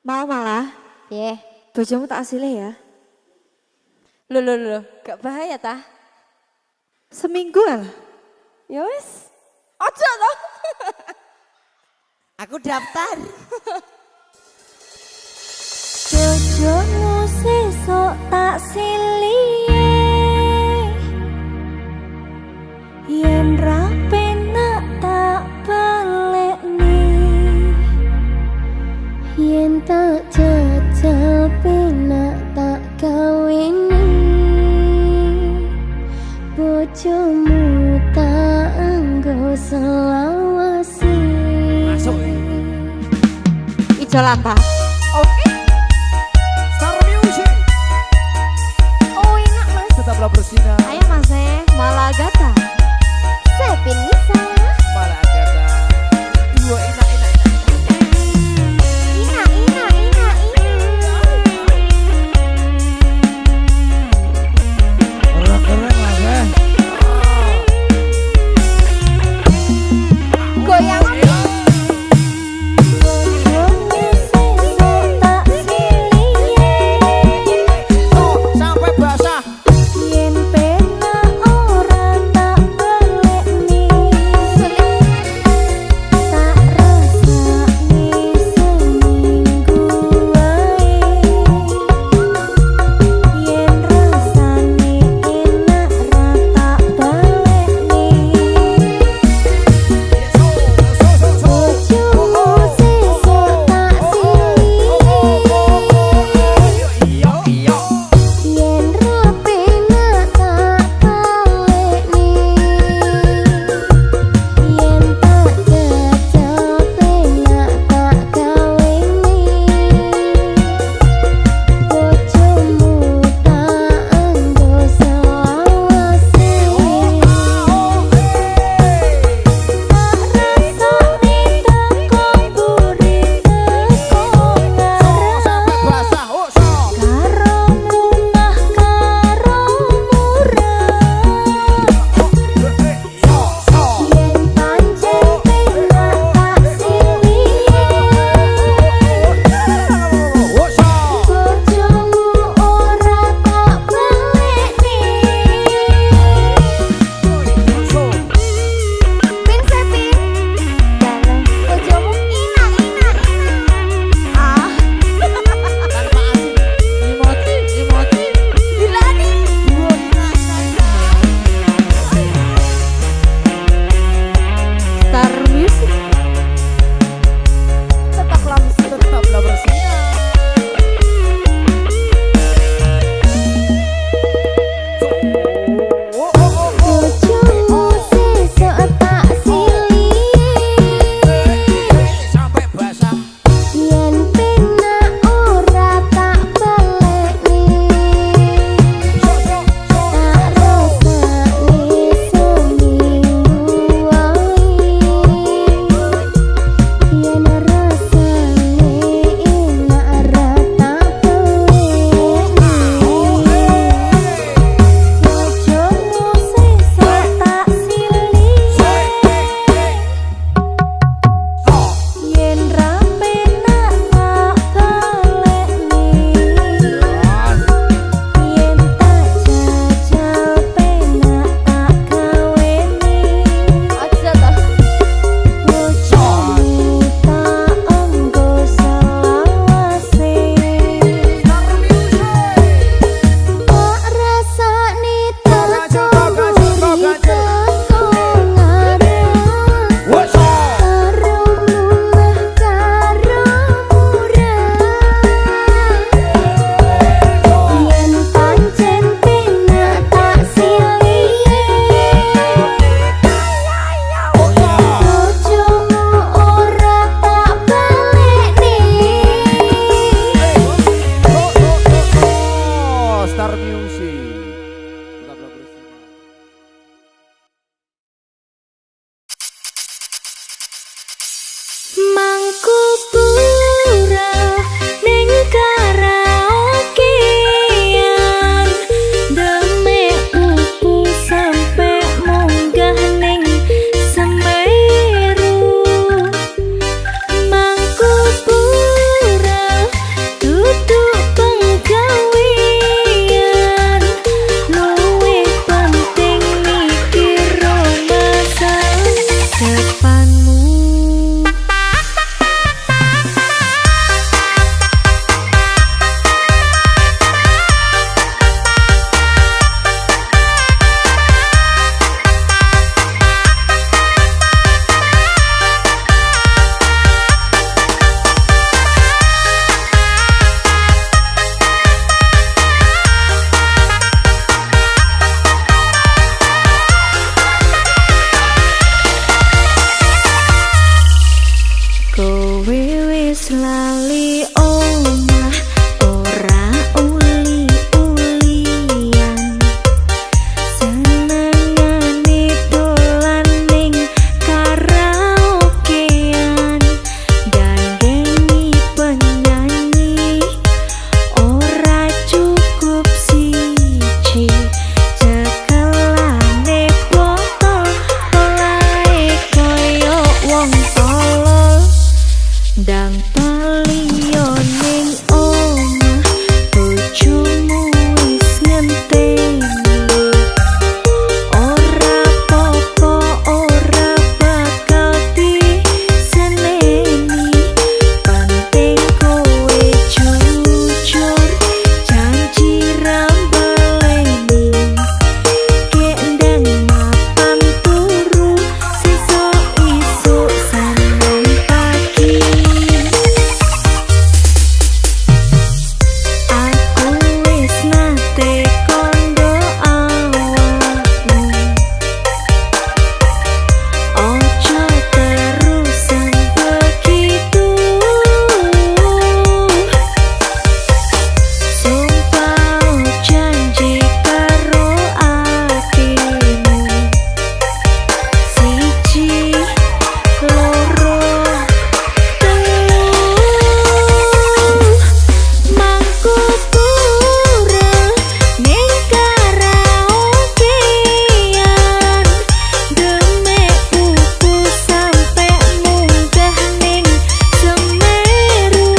Malah, Piye? bojomu tak asile ya. Loh, gak bahaya tah? Seminggu lah. Ya wis. Ojo toh. Aku daftar. Bojomu sesok tak siliye, yen ra penak tak balekni, yen tak jajal penak tak kawini, bojomu tak anggo selawasi. Masuk. Ijo lanta. Oke. Star Music Oh enak mas. tetaplah bersinar. Ayo Mas Malagata. Sepin Nisa. Malah kata. Dua enak. Ina. Keren lah ya. Goyang. Bojomu sesok tak siliye, Sampai basah. yen penak ora tak balekni, wis lali omah ora uli-ulian senengane dolan ning karaokean gandengi penyanyi ora cukup siji cekelane foto olahe koyo wong tolol ndang paliyo ning omah bojomu wis ngenteni ora popo ora bakal diseneni penting kowe jujur janji ra baleni kendang mapan turu sesuk isuk sandung pagi aku wis nate kondo awakmu ojo terusan begitu sumpah janji karo atimu siji loro telu mangku pura ning karaokean demek pupu sampe munggah ning Semeru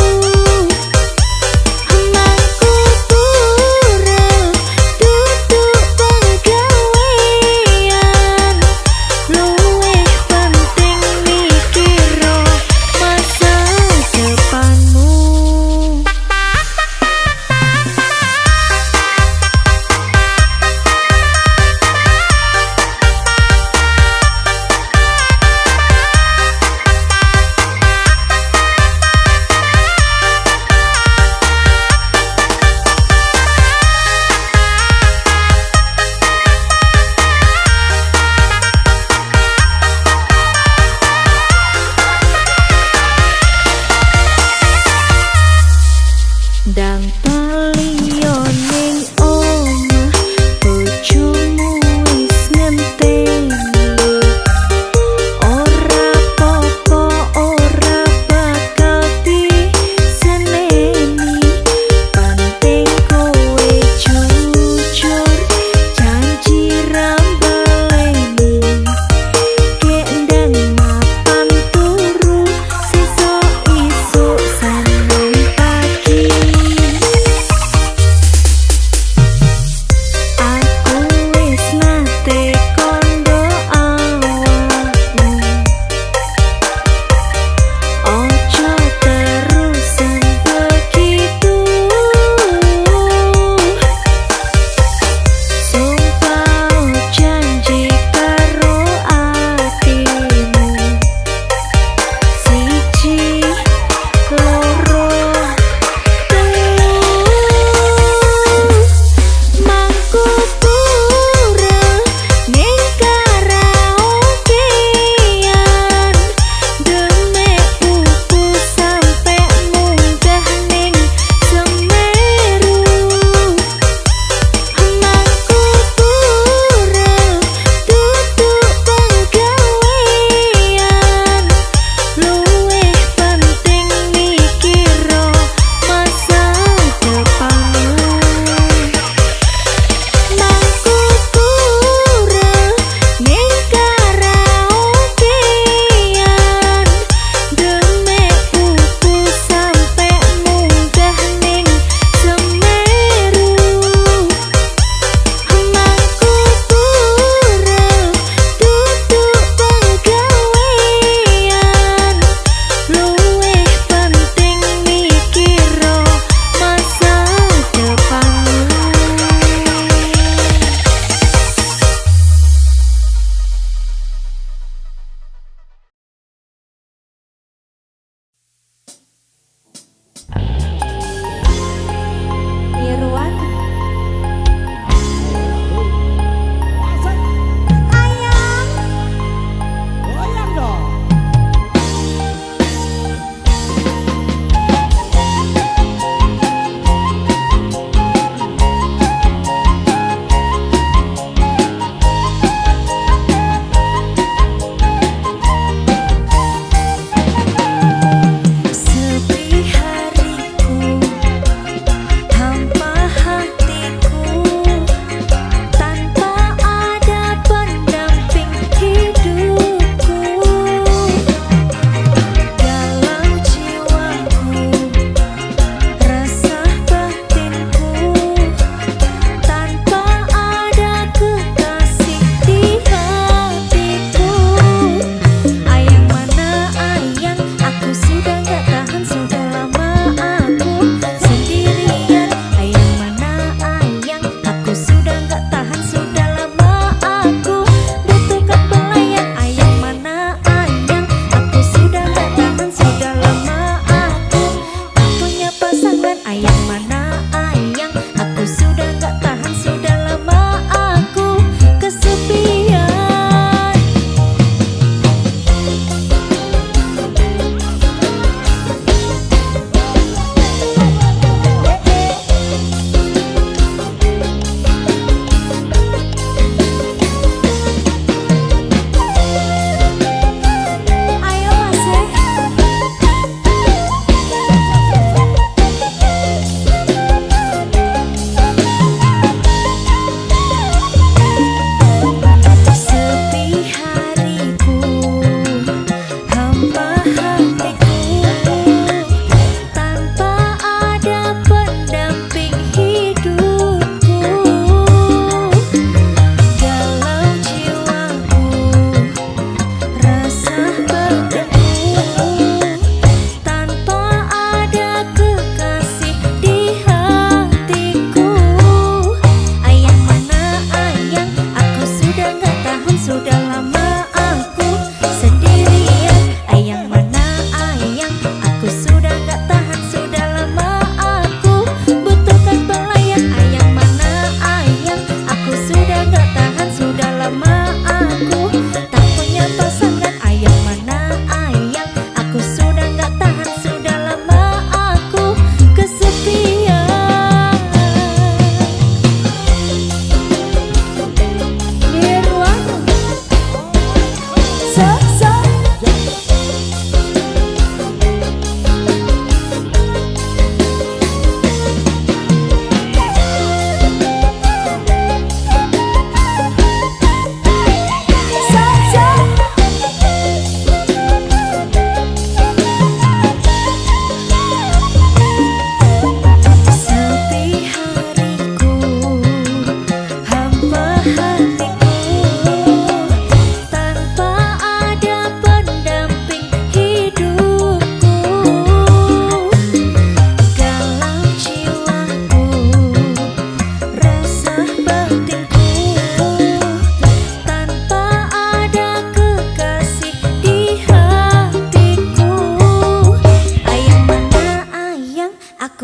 mangku pura duduk penggawean luwih penting mikiro masa depanmu. Ndang paliyo ning omah bojomu wis ngenteni ora popo ora bakal diseneni penting kowe jujur janji ra baleni kendang mapan turu sesuk isuk sandung pagi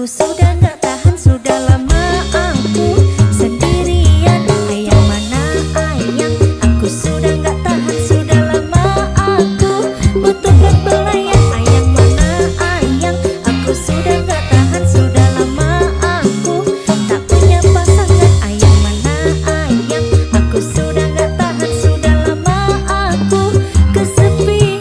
Aku sudah gak tahan, sudah lama aku sendirian. Ayang mana ayang, aku sudah gak tahan, sudah lama aku butuhkan pelayan. Ayang mana ayang, aku sudah gak tahan, sudah lama aku tak punya pasangan. Ayang mana ayang, aku sudah gak tahan, sudah lama aku kesepian.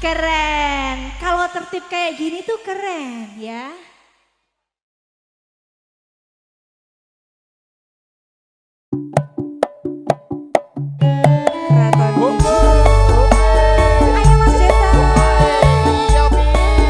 Keren. Kalau tertib kayak gini tuh keren ya. Keraton Biji. Ayo Mas Jeta. Guyung Mas Jeta.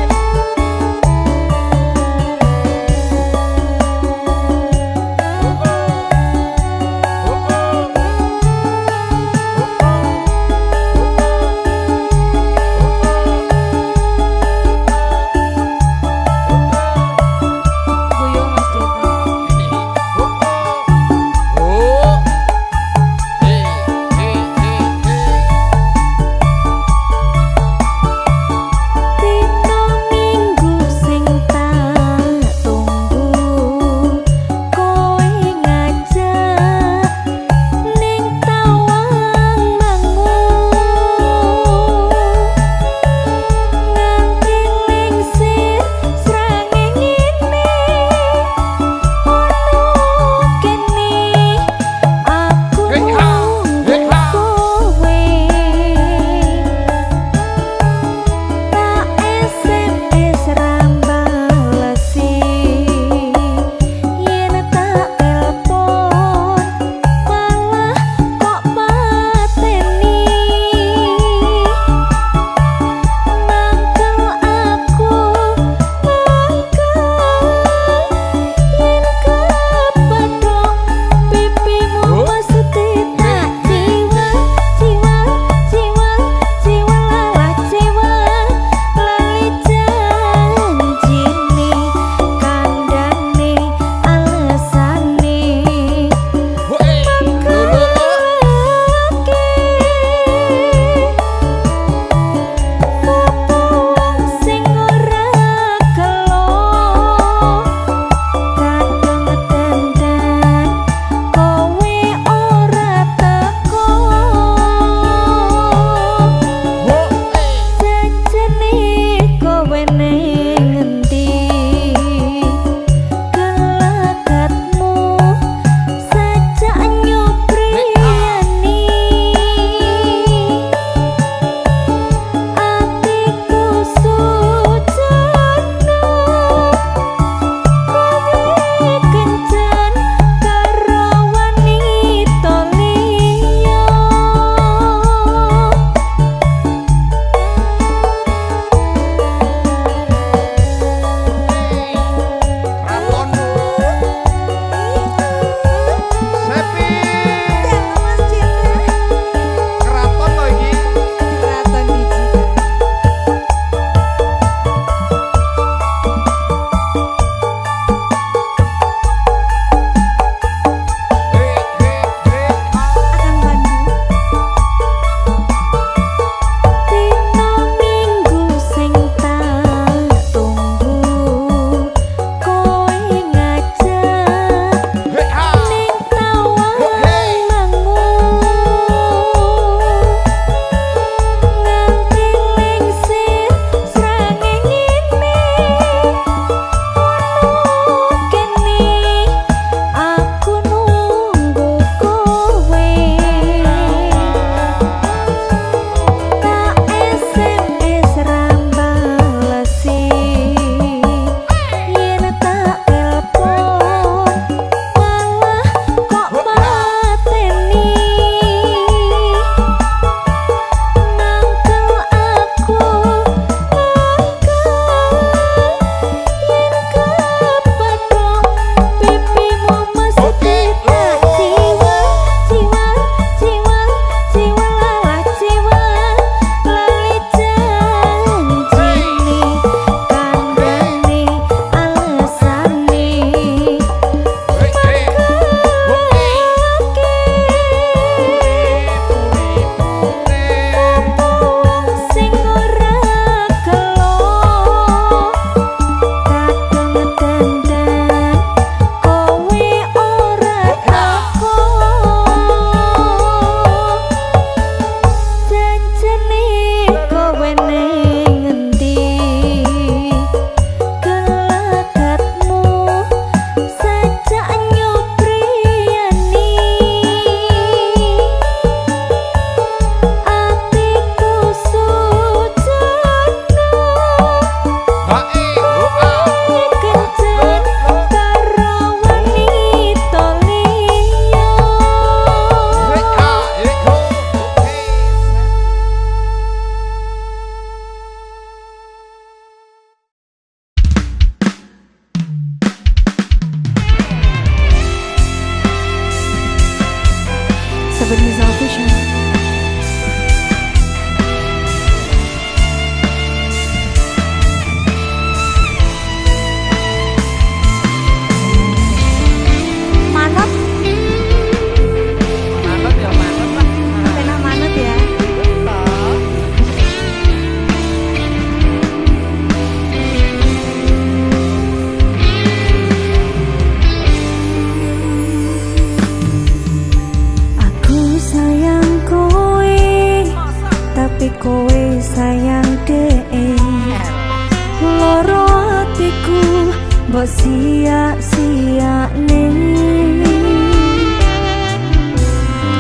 kok sia-sia nih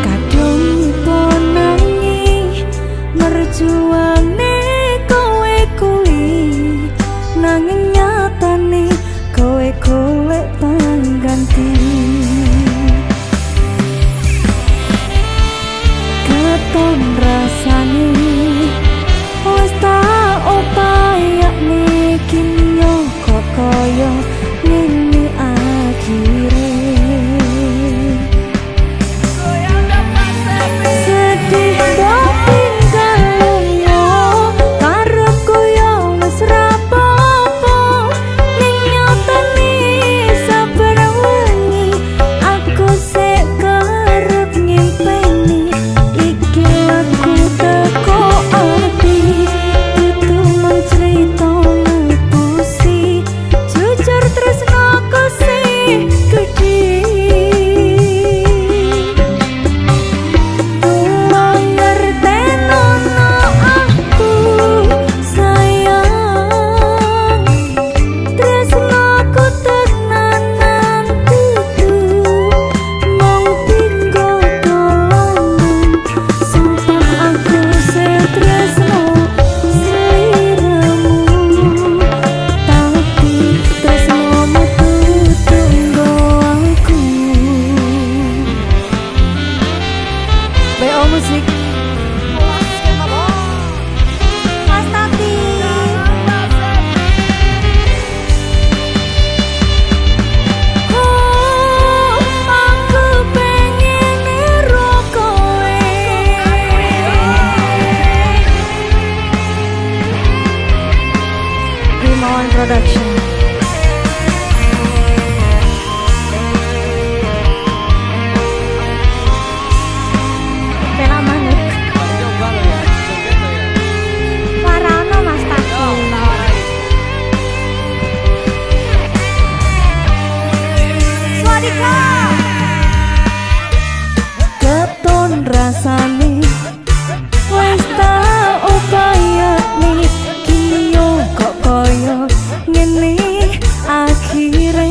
kadung ponangi merjuane kowe kuwi nanging nyatane kowe golek pangganti katon rasane wis tak upayane kini yo kok koyo ngene akhire sedih mbok tinggalmu karepku yo wis rapopo ning nyatane saben wengi aku sik kerep ngimpeni iki lagu teko ati itu mencerita pusi jujur tresnaku sih gedhe ngertenono aku sayang tresnaku tenanan dudu mung tinggo dolanan sumpah aku setresno sliramu tapi tresnomu tunggu aku BO Musik Mas Tati oh aku pengen niru kowe Himawan Production Pena manuk Coba lo ya. Joget lo ya. Warano Mas Tati Swadika keton rasane wis tak upayane kini yo kok koyo ngene akhire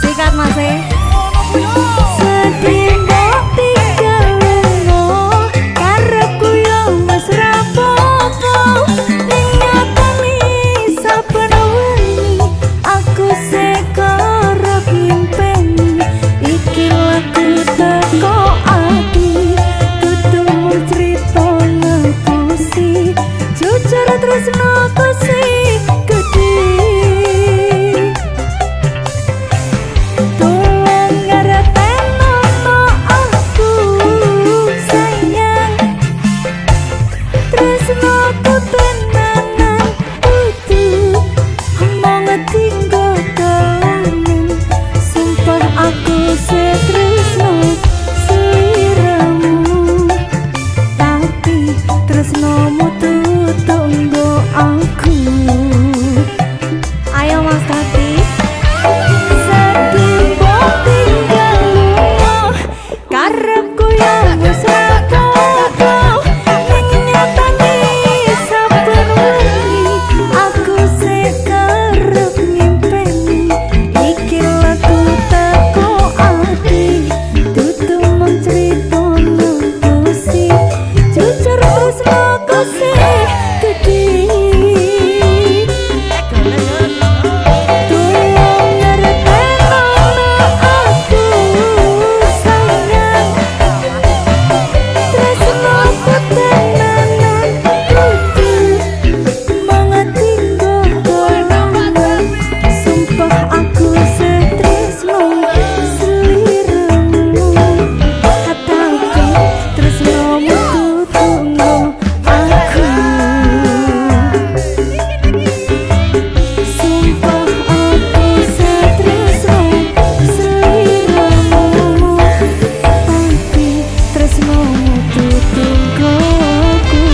sikat Mas sedih mbok tinggalmu karepku yo wis rapopo ning nyatane saben wengi aku sik kerep ngimpeni iki lagu teko ati dudu mung crita ngapusi jujur tresnaku sih gedhe tolong ngertenono aku sayang tresnaku tenanan dudu mung tinggo dolanan sumpah aku setresno sliramu tapi tresnomu tunggu aku ayo Mas Tati sedih mbok tinggalmu karepku yo wis rapopo ning nyatane saben wengi aku sik kerep ngimpeni iki lagu teko ati dudu mung crita pusi jujur tresnaku sih gedhe tolong ngertenono aku sayang tresnaku tenanan dudu mung tinggo dolanan sumpah aku setresno sliramu tapi tresnomu tunggu aku sumpah aku setresno sliramu tapi tresnomu tunggu aku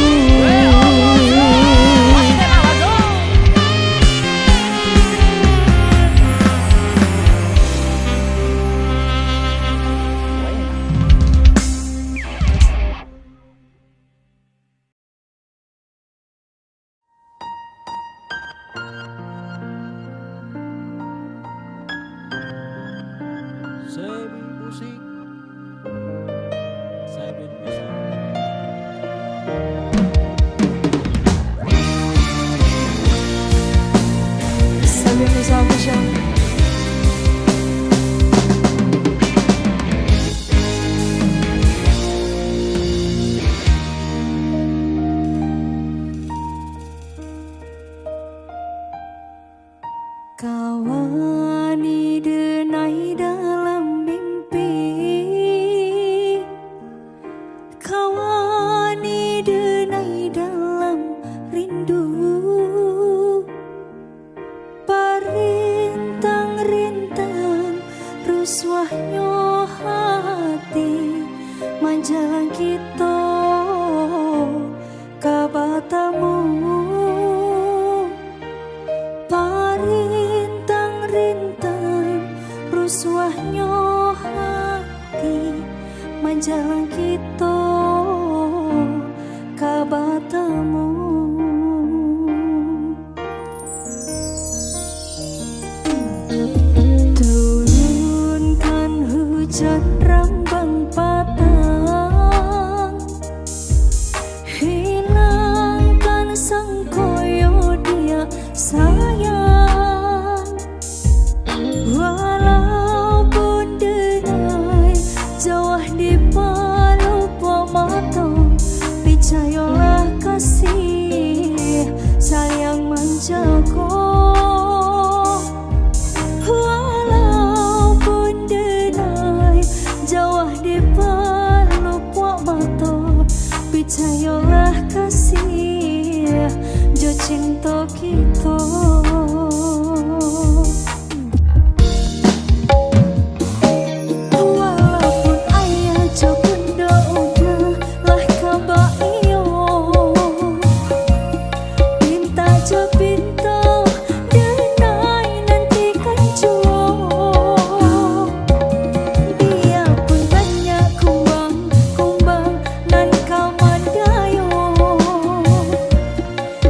kabatamu parintang-rintang ruswahnya hati menjalang kita kabatamu turunkan hujan rambang patang hilangkan sang koyo dia sayang walaupun denai jauh di palupa mata percayalah kasih sayang menjaga walaupun denai jauh di palupa mata percayalah kasih jo cinta kita walaupun ayah jo benda udah lah kabar iyo pinta jo pinta denai nanti kan jauh biarpun banyak kumbang nan kaman dayo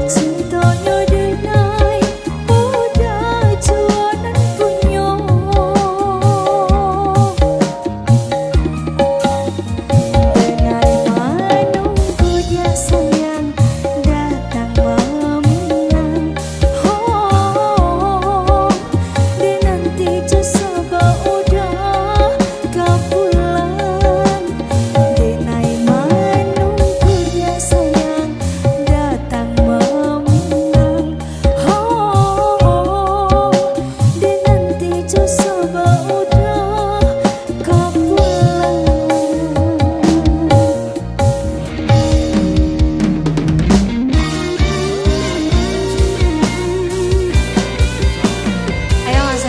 cintanya denai udah jualan punya denai menunggu dia sayang datang meminang oh dia nanti jasaba udah kapulan denai menunggu dia sayang datang meminang oh dia nanti jasaba udah kapulan. Ayo Mas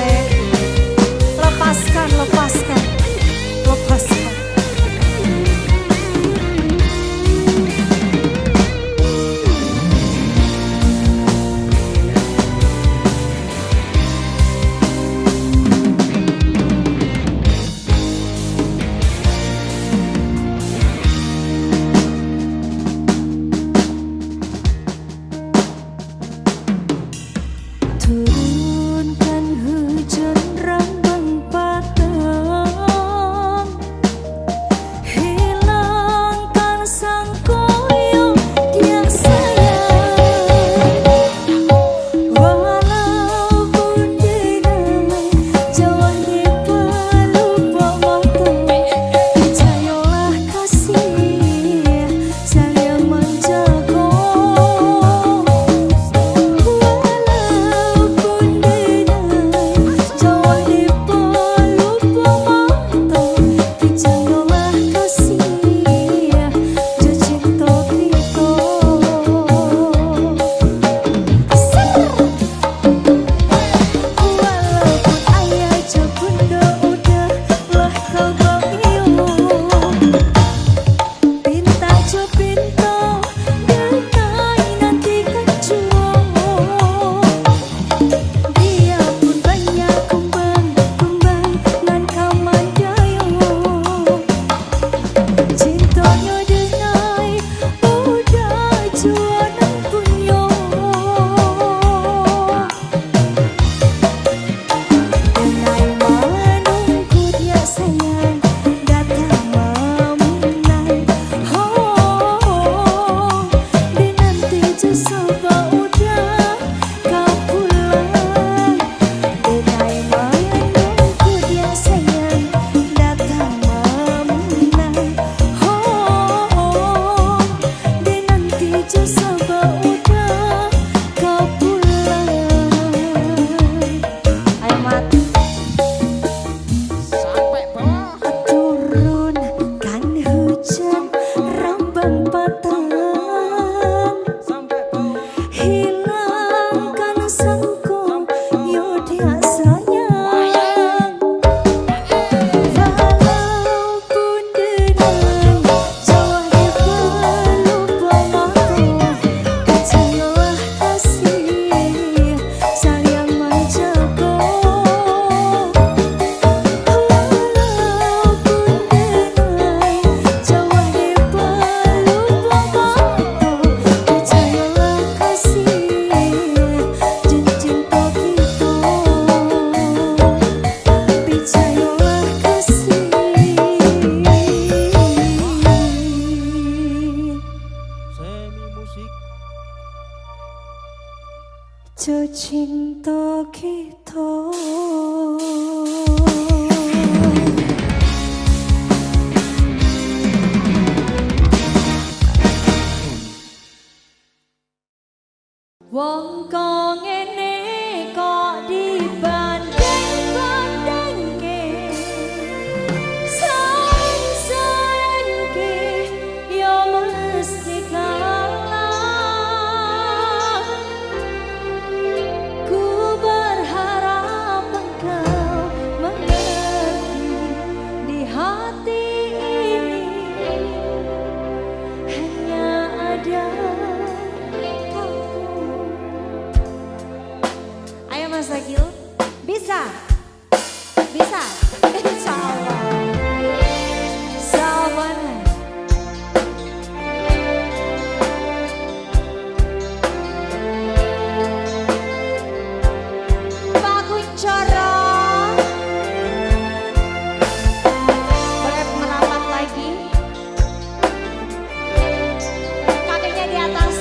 lepaskan lepaskan lepaskan turunkan hujan rambang patang hilangkan sang koyo dia sayang walaupun denai jauh di palupa mata percayalah kasih sayang menjaga walaupun denai jauh di palupa mata percayalah kasih jo cinta kita walaupun ayah jo benda udah lah kabar iyo pinta jo pinta denai nanti kan jauh biarpun banyak kumbang nan kaman dayo cintanya denai udah jualan punya denai menunggu dia sayang datang meminang oh dia nanti jasaba udah kapulan denai menunggu dia sayang datang meminang oh dia nanti jasaba udah kapulan. Ayo mati Sampai bawah. turunkan hujan rambang patang Sampai bawah. hilangkan sang koyo dia sayang walaupun denai jauh di palupa mata musik. Cinta kita wong kok ngene kok dibanding-bandingke sayang-sayangke yo mesti kalah. Ku berharap engkau mengerti di hati ini hanya ada Mas Agil, bisa, bisa, insya Allah, sahabat. Pak Kuncoro, boleh merapat lagi, kakinya di atas.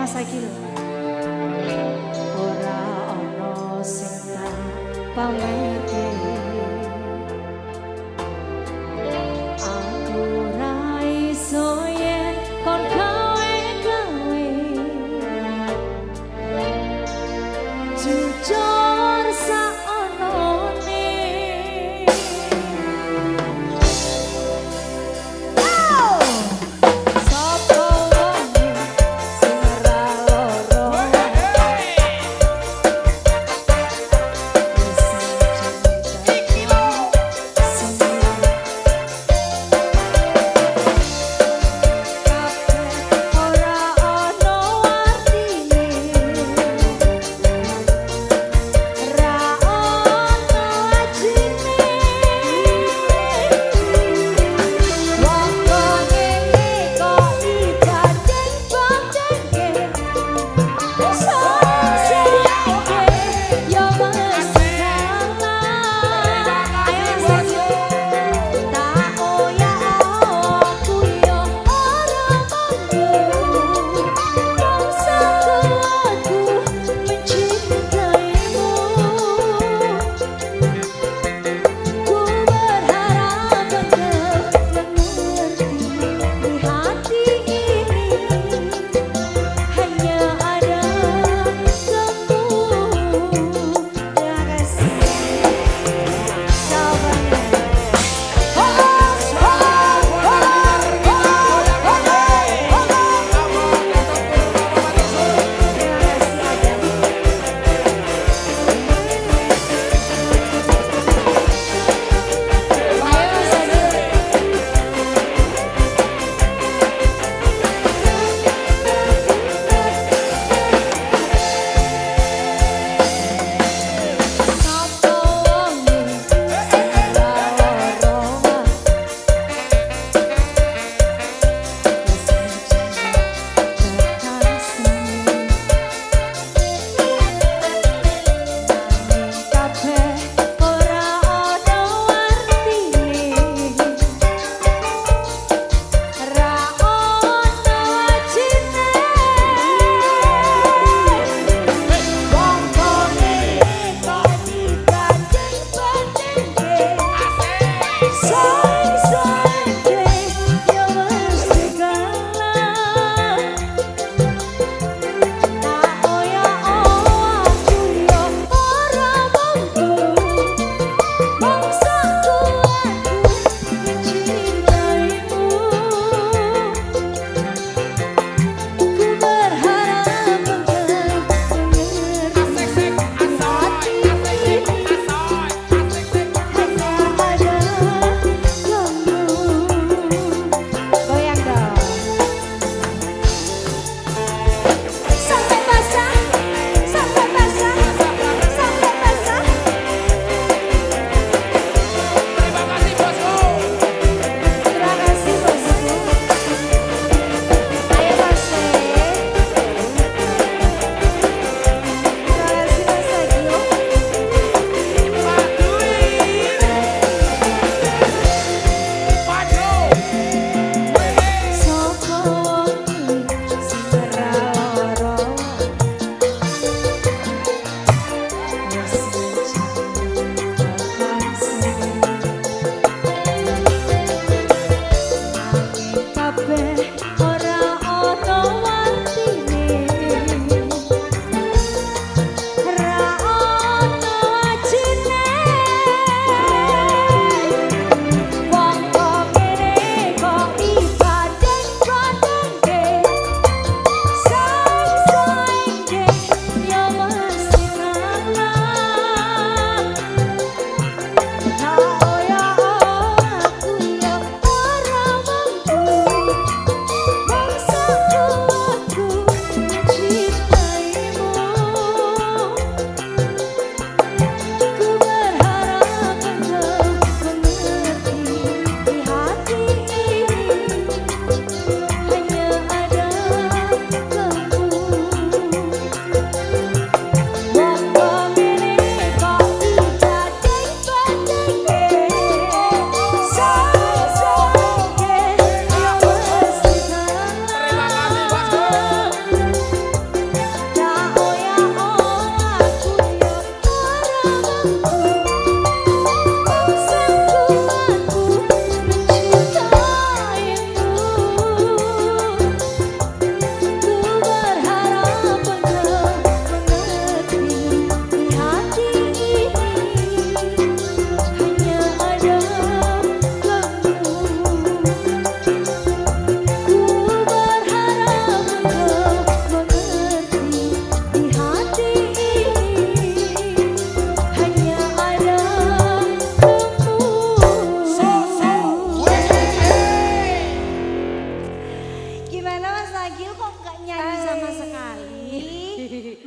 Mas Agil ora ono sing tak pamerke aku ra iso yen kon gawe-gawe jujur saonone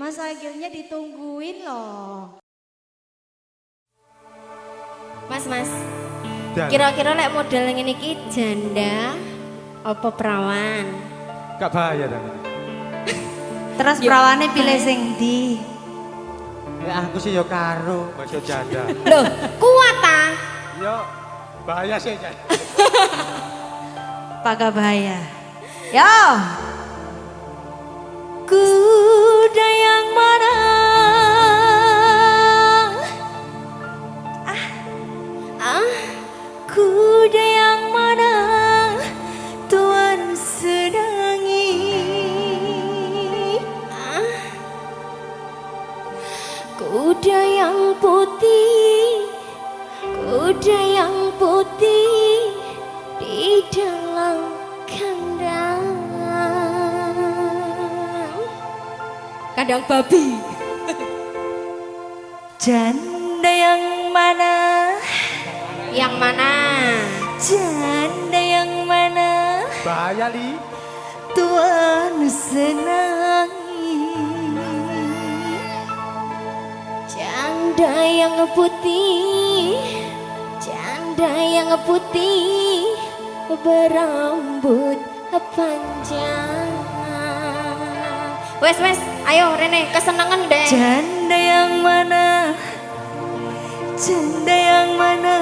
Mas Agilnya ditungguin loh. Mas, Dan kira-kira lek model ngene iki janda apa perawan? gak bahaya dan ini. Terus perawane pilih sing ndi? Ya aku sih yo karo, masih janda. Loh, kuat ah. Yo bahaya sih janda. Pakai bahaya. Yo. Kuda yang mana? Kuda yang mana? Tuan senangi. Kuda yang putih, kuda yang putih di dalam kandang. Kandang babi. Janda yang mana? Yang mana? Janda yang mana? Bahaya li. Tuan senangi. Janda yang putih, janda yang putih berambut panjang. Wes, ayo Rene, kesenangan deh. Janda yang mana? Janda yang mana?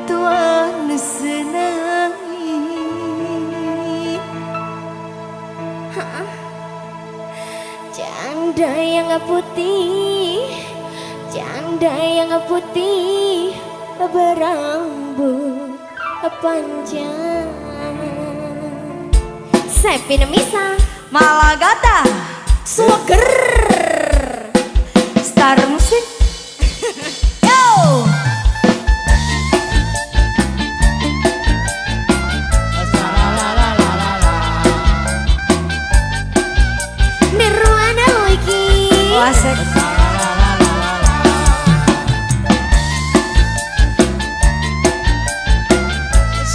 Tuan senangi. Janda yang putih, janda yang putih berambut panjang. Sepin Misa Malagata. Swagger Star Musik. Yo. Nirwana lo iki. Wasek.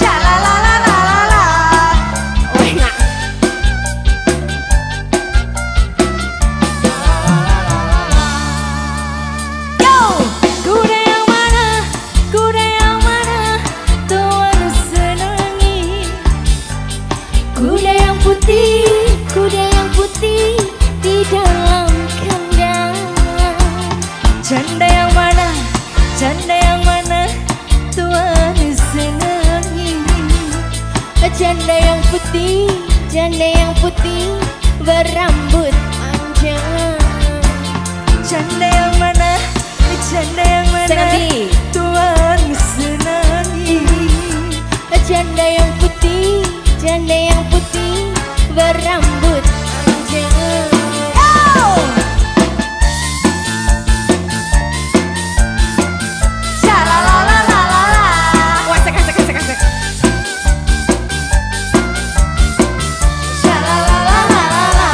Shalalalalala. Oh, enak. Yo. Kuda yang mana? Kuda yang mana? Tuan senangi. Kuda yang putih, kuda yang putih di dalam kandang. Janda yang mana? Janda yang mana? Tuan senangi. Janda yang putih, janda yang putih berambut panjang. Janda yang mana? Janda yang mana? Senanti. Tuan senangi. Janda yang putih, janda yang putih berambut panjang. Shalalalalala. Wasek. Shalalalalala.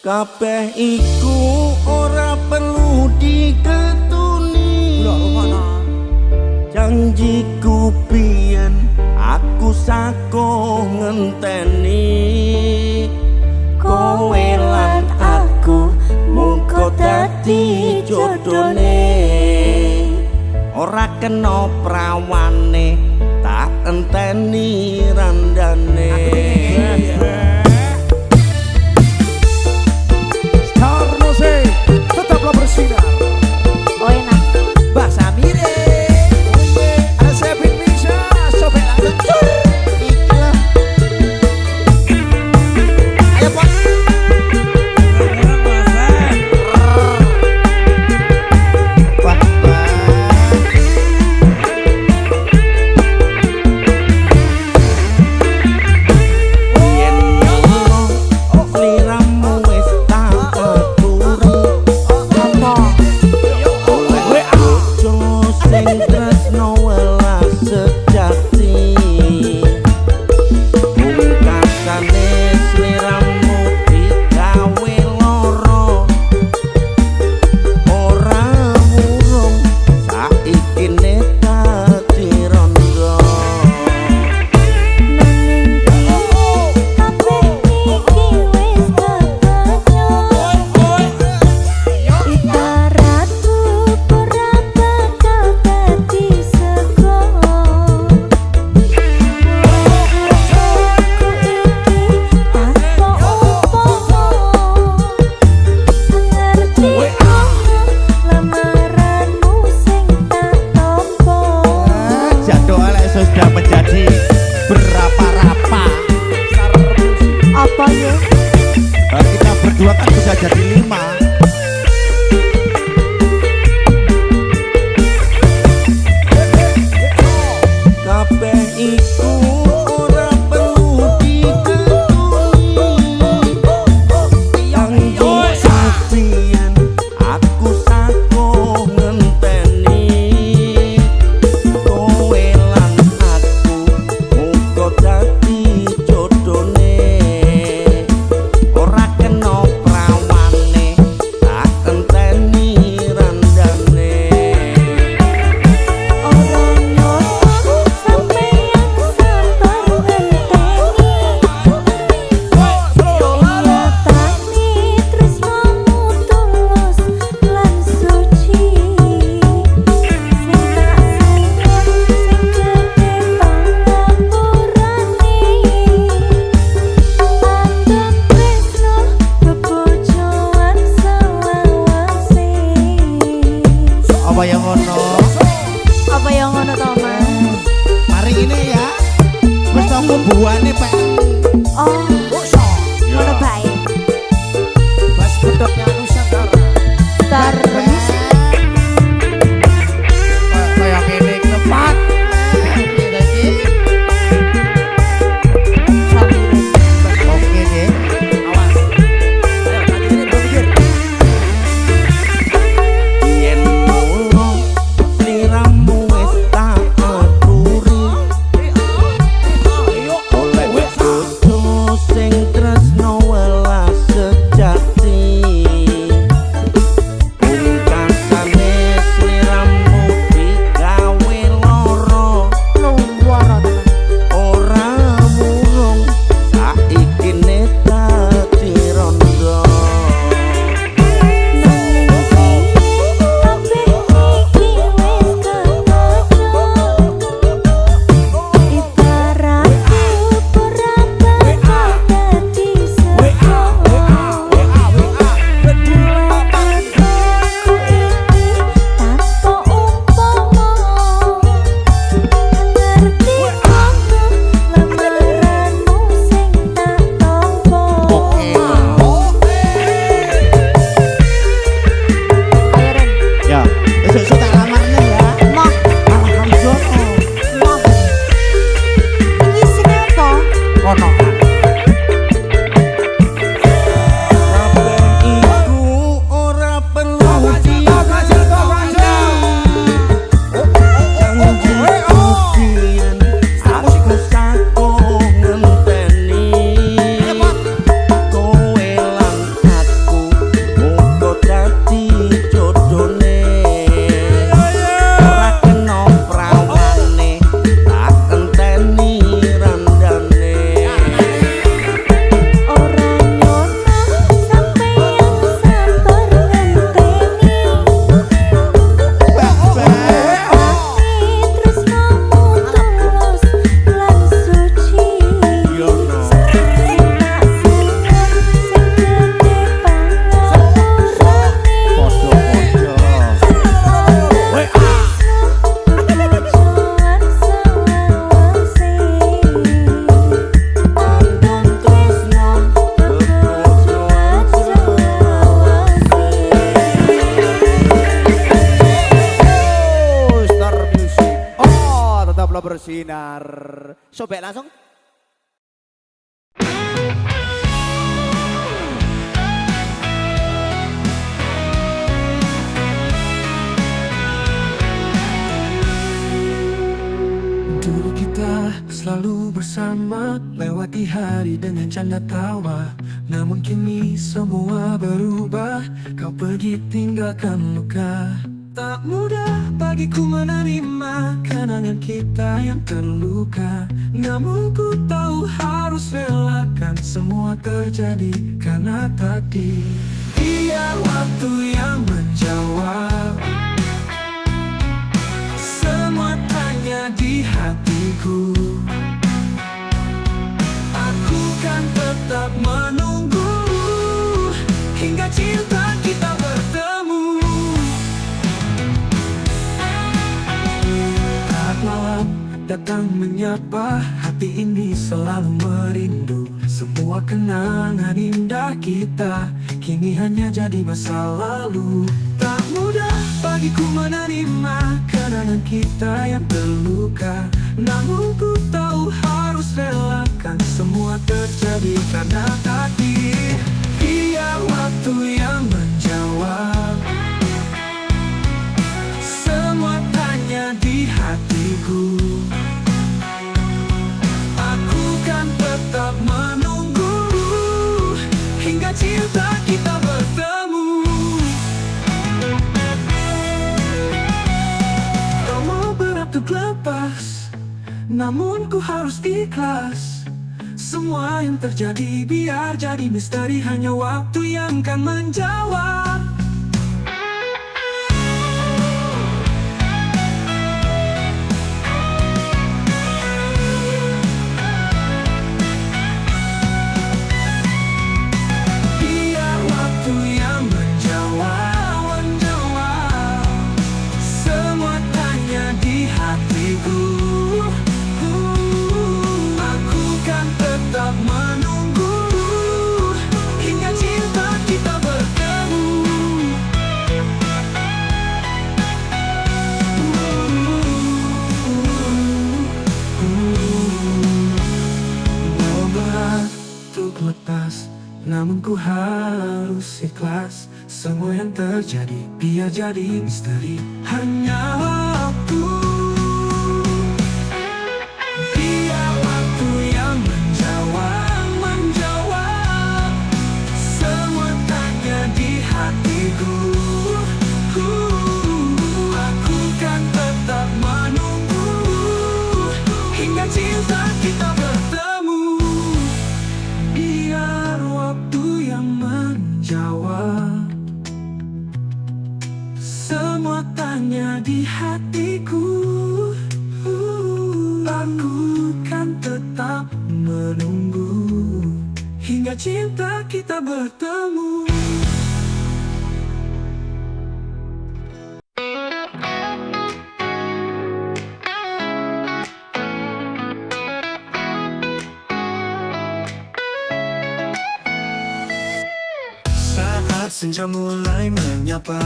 Kabeh iku ora perlu diketuni. Janjiku biyen aku sako ngenteni. Kowe lan aku muga dadi jodone. Ora kena prawane tak enteni randane. Star Musik tetaplah bersinar. Oh enak. Mbak Samire, ada Sevin Misha, Sobek Ancur. Ayo bos. Sudah menjadi berapa-rapa. Apa ya? Kita berdua kan bisa jadi 5. Kabeh iku ora perlu diketuni. Janji sampeyan aku sako ngenteni. Kowe lan aku muga dadi jodone. Ora kena prawane tak enteni randane. Orang nyoto sampeyan sabar ngenteni. Nyatani tresnamu tulus lan suci. Sing tak sayang sing gedhe pangapurane. Andhap tresno bebojoan selawase. Apa yang ngono? Apa yang ngono to, Mas? Mari ini ya. Wis toko buane Pak. Oh, ngono bae. Bas bedoknya Nusantara. Star Musik. Kayak ngene tepat. Samire. Oke deh. Awas. Ayo nanti ini berpikir. Yen mula sliramu wis tak aturi. Oleh bersinar. Sobek langsung. Dulu kita selalu bersama, lewati hari dengan canda tawa. Namun kini semua berubah, kau pergi tinggalkan luka. Tak mudah bagiku menerima kenangan kita yang terluka. Namun ku tahu harus relakan semua terjadi karena takdir. Biar waktu yang menjawab semua tanya di hatiku. Aku kan tetap menunggu hingga cinta kita bertemu. Saat malam datang menyapa, hati ini selalu merindu. Semua kenangan indah kita kini hanya jadi masa lalu. Tak mudah bagiku menerima kenangan kita yang terluka. Namun ku tahu harus relakan semua terjadi karena takdir. Biar waktu yang menjawab semua tanya di hatiku. Aku kan tetap menunggu hingga cinta kita bertemu. Kau mau beratur lepas, namun ku harus ikhlas. Semua yang terjadi biar jadi misteri, hanya waktu yang kan menjawab. Biar waktu yang menjawab semua tanya di hatiku. Aku kan tetap menunggu hingga cinta kita bertemu. Walau berat untuk lepas, namun ku harus ikhlas. Semua yang terjadi biar jadi misteri, hanya waktu. Biar waktu yang menjawab semua tanya di hatiku. Aku kan tetap menunggu hingga cinta kita bertemu. Biar waktu yang menjawab semua tanya di hatiku. Aku kan tetap menunggu hingga cinta kita bertemu. Saat senja mulai menyapa,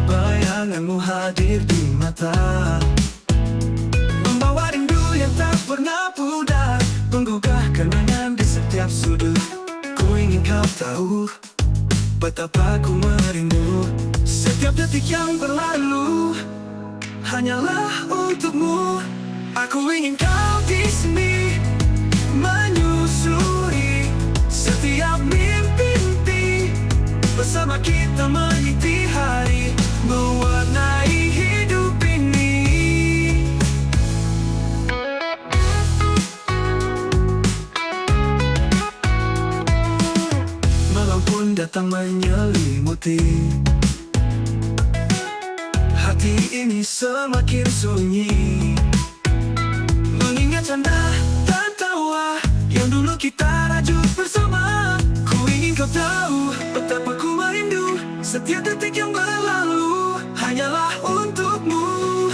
bayanganmu hadir di mata, membawa rindu yang tak pernah pudar, menggugah kenangan di setiap sudut. Ku ingin kau tahu betapa ku merindu. Setiap detik yang berlalu hanyalah untukmu. Aku ingin kau di sini menyusuri setiap mimpi-mimpi. Bersama kita mengisi hari, mewarnai hidup ini. Malam pun datang menyelimuti, hati ini semakin sunyi, mengingat canda dan tawa yang dulu kita rajut bersama. Ku ingin kau tahu betapa ku merindu. Setiap detik yang berlalu hanyalah untukmu.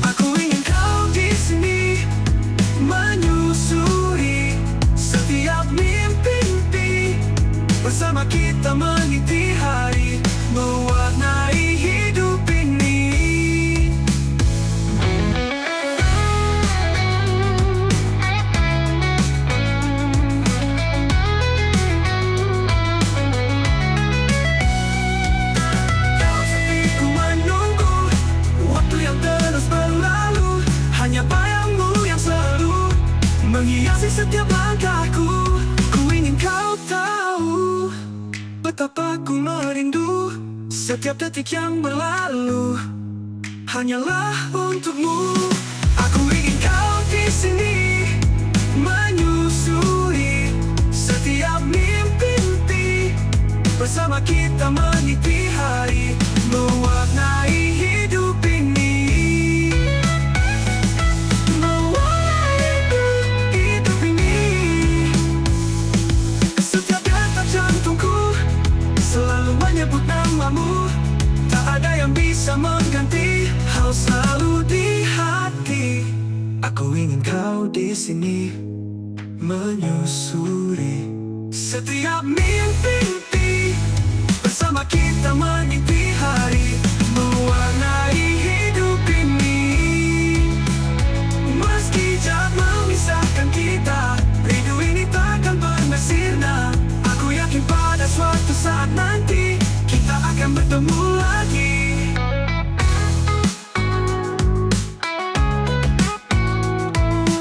Aku ingin kau di sini menyusuri setiap mimpi-mimpi. Bersama kita mengisi hari, mewarnai hidup ini. Betapa ku merindu setiap detik yang berlalu hanyalah untukmu. Aku ingin kau di sini menyusuri setiap mimpi bersama kita meniti hari mewarnai hidup ini. Mewarnai hidup ini. Setiap detak jantungku selalu menyebut namamu. Tak ada yang bisa mengganti hal selalu di hati. Aku ingin kau di sini menyusuri setiap mimpi bersama kita meniti hari mewarnai hidup ini. Meski jarak memisahkan kita, rindu ini takkan pernah sirna. Aku yakin pada suatu saat nanti kita akan bertemu lagi.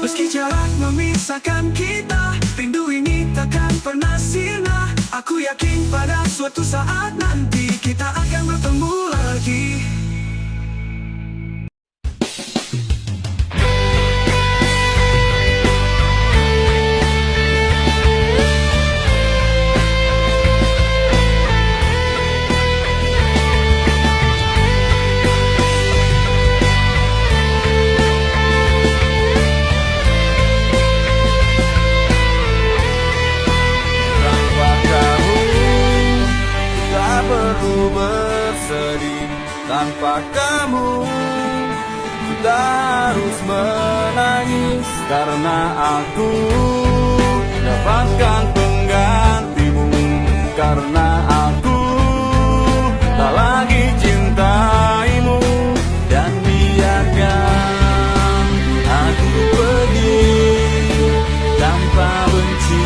Meski jarak memisahkan kita, rindu ini takkan pernah sirna. Aku yakin pada suatu saat nanti kita akan bertemu lagi. Tanpa kamu kita harus menangis karena aku dapatkan penggantimu, karena aku tak lagi cintaimu. Dan biarkan aku pergi tanpa benci.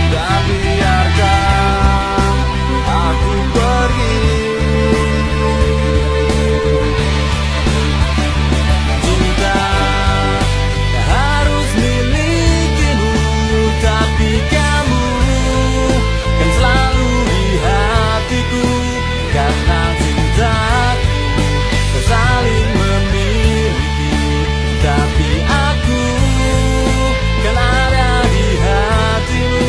Dan biarkan aku pergi. Cinta tak harus milikimu, tapi kamu kan selalu di hatiku. Karena cintaku tak saling memiliki, tapi aku kan ada di hatimu.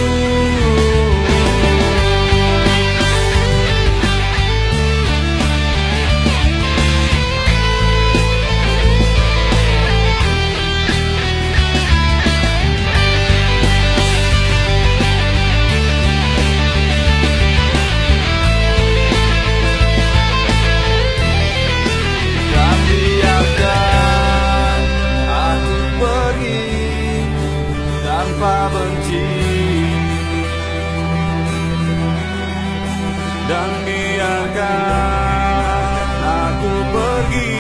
Tanpa benci, dan biarkan aku pergi.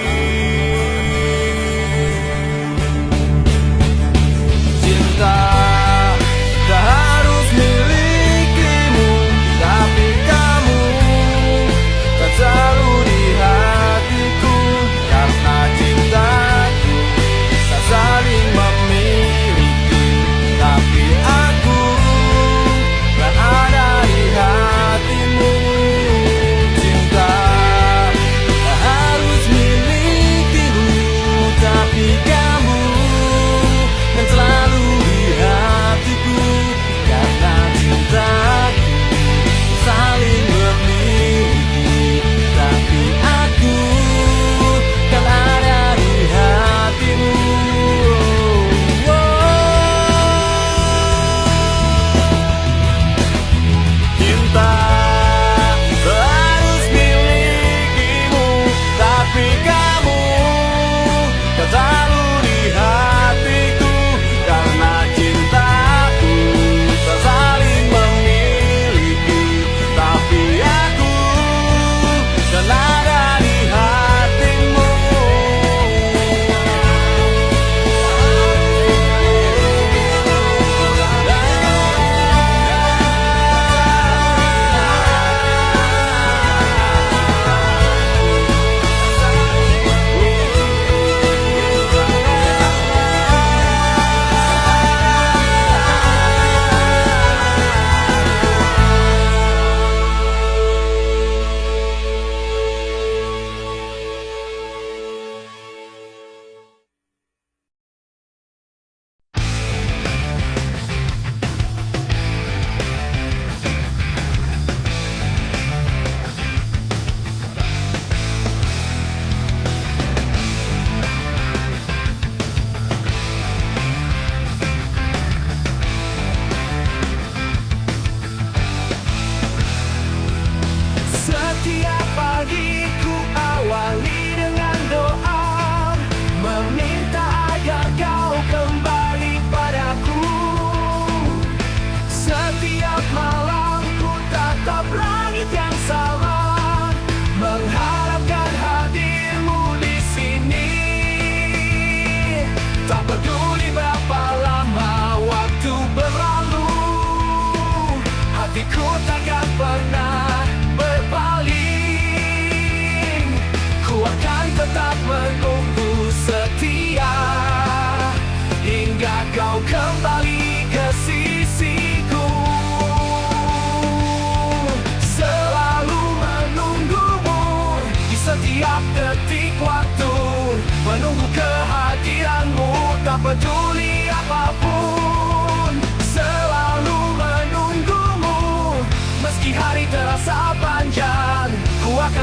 Cinta tak harus milikimu, tapi kamu tak selalu di hatiku. Karena cintaku tak saling memiliki, tapi aku kan ada di hatimu. Cinta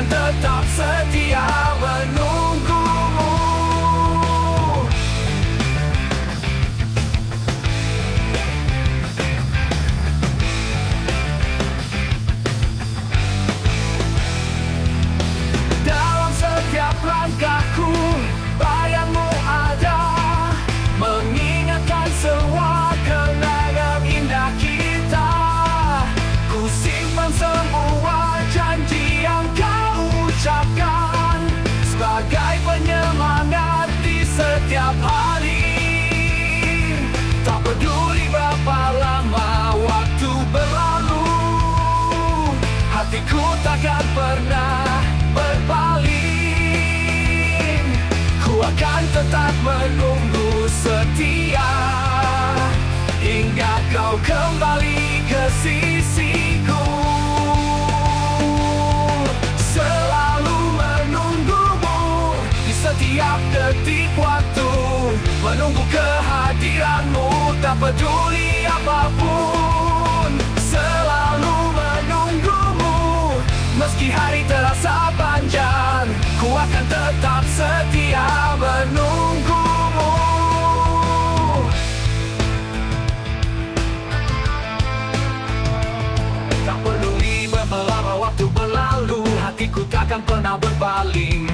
tetap setia menunggumu. Dalam setiap langkahku, bayangmu ada, mengingatkan semua kenangan indah kita. Ku simpan semua janji yang kau ucapkan, sebagai penyemangat di setiap hari. Tak peduli berapa lama waktu berlalu, hatiku takkan pernah berpaling. Ku akan tetap menunggu setia hingga kau kembali ke sisiku. Selalu menunggumu di setiap detik waktu, menunggu kehadiranmu tak peduli apapun. Selalu menunggumu meski hari terasa panjang, ku akan tetap setia menunggumu. Tak peduli berapa lama waktu berlalu, hatiku takkan pernah berpaling.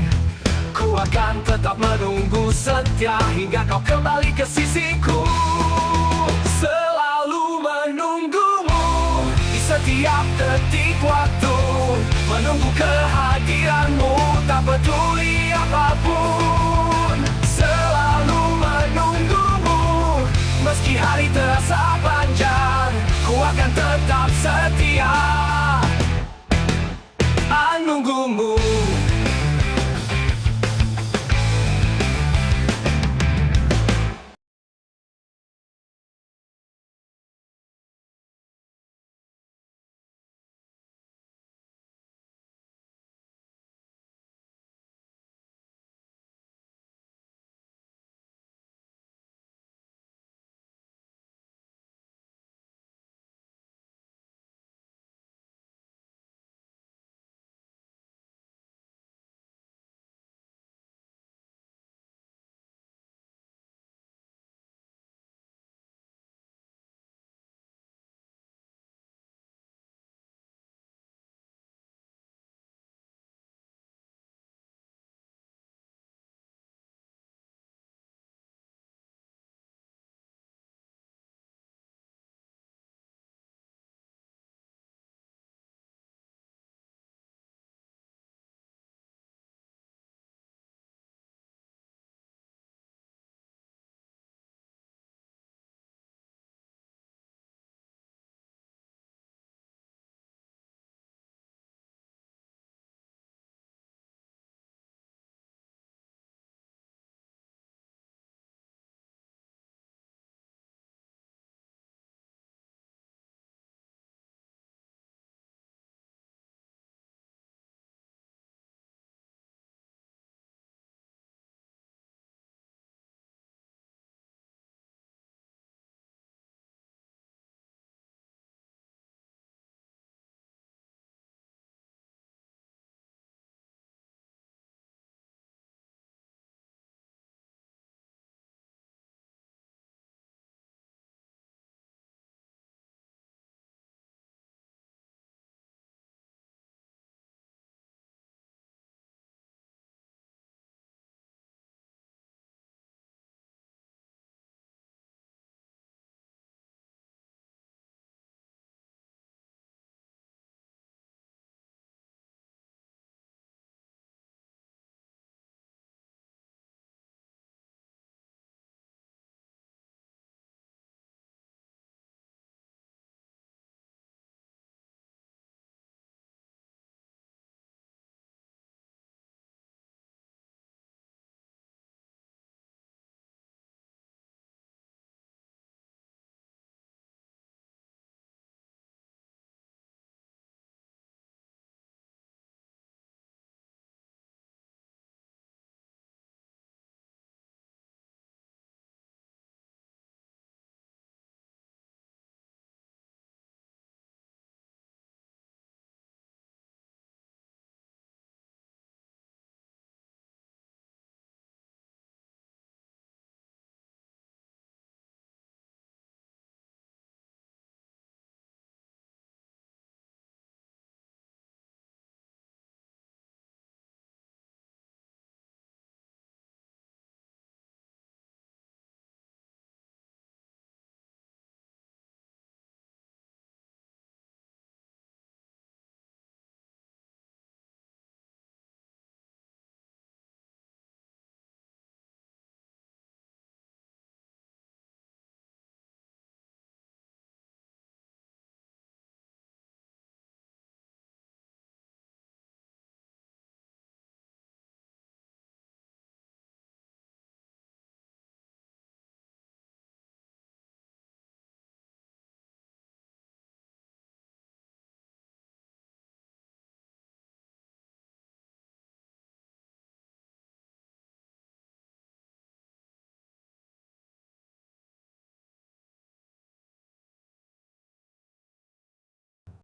Ku akan tetap menunggu setia hingga kau kembali ke sisiku. Selalu menunggumu di setiap detik waktu, menunggu kehadiranmu tak peduli apapun.